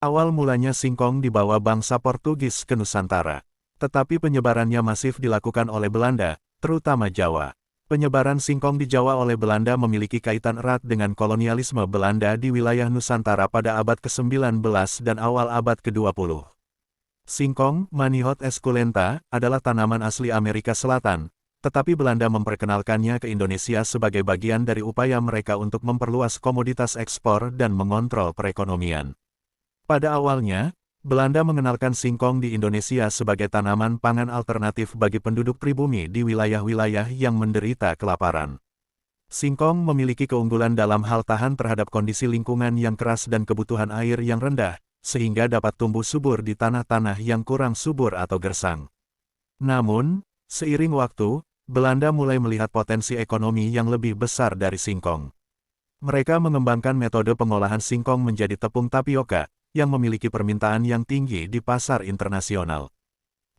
Awal mulanya singkong dibawa bangsa Portugis ke Nusantara. Tetapi penyebarannya masif dilakukan oleh Belanda, terutama Jawa. Penyebaran singkong di Jawa oleh Belanda memiliki kaitan erat dengan kolonialisme Belanda di wilayah Nusantara pada abad ke-19 dan awal abad ke-20. Singkong, Manihot esculenta, adalah tanaman asli Amerika Selatan, tetapi Belanda memperkenalkannya ke Indonesia sebagai bagian dari upaya mereka untuk memperluas komoditas ekspor dan mengontrol perekonomian. Pada awalnya, Belanda mengenalkan singkong di Indonesia sebagai tanaman pangan alternatif bagi penduduk pribumi di wilayah-wilayah yang menderita kelaparan. Singkong memiliki keunggulan dalam hal tahan terhadap kondisi lingkungan yang keras dan kebutuhan air yang rendah, sehingga dapat tumbuh subur di tanah-tanah yang kurang subur atau gersang. Namun, seiring waktu, Belanda mulai melihat potensi ekonomi yang lebih besar dari singkong. Mereka mengembangkan metode pengolahan singkong menjadi tepung tapioka, yang memiliki permintaan yang tinggi di pasar internasional.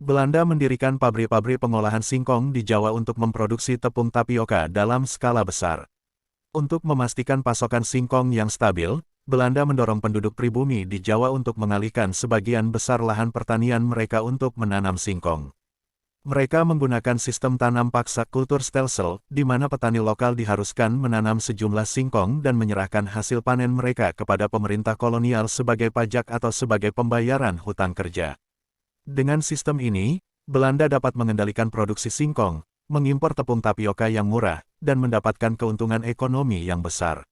Belanda mendirikan pabrik-pabrik pengolahan singkong di Jawa untuk memproduksi tepung tapioka dalam skala besar. Untuk memastikan pasokan singkong yang stabil, Belanda mendorong penduduk pribumi di Jawa untuk mengalihkan sebagian besar lahan pertanian mereka untuk menanam singkong. Mereka menggunakan sistem tanam paksa kultur stelsel, di mana petani lokal diharuskan menanam sejumlah singkong dan menyerahkan hasil panen mereka kepada pemerintah kolonial sebagai pajak atau sebagai pembayaran hutang kerja. Dengan sistem ini, Belanda dapat mengendalikan produksi singkong, mengimpor tepung tapioka yang murah, dan mendapatkan keuntungan ekonomi yang besar.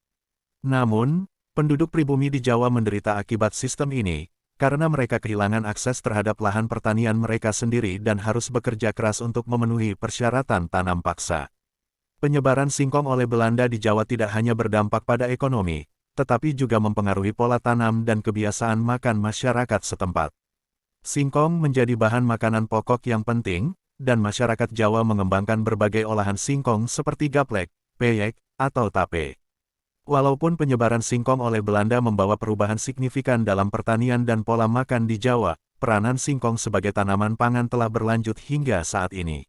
Namun, penduduk pribumi di Jawa menderita akibat sistem ini, karena mereka kehilangan akses terhadap lahan pertanian mereka sendiri dan harus bekerja keras untuk memenuhi persyaratan tanam paksa. Penyebaran singkong oleh Belanda di Jawa tidak hanya berdampak pada ekonomi, tetapi juga mempengaruhi pola tanam dan kebiasaan makan masyarakat setempat. Singkong menjadi bahan makanan pokok yang penting, dan masyarakat Jawa mengembangkan berbagai olahan singkong seperti gaplek, peyek, atau tape. Walaupun penyebaran singkong oleh Belanda membawa perubahan signifikan dalam pertanian dan pola makan di Jawa, peranan singkong sebagai tanaman pangan telah berlanjut hingga saat ini.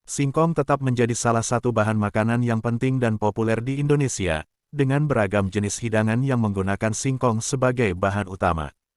Singkong tetap menjadi salah satu bahan makanan yang penting dan populer di Indonesia, dengan beragam jenis hidangan yang menggunakan singkong sebagai bahan utama.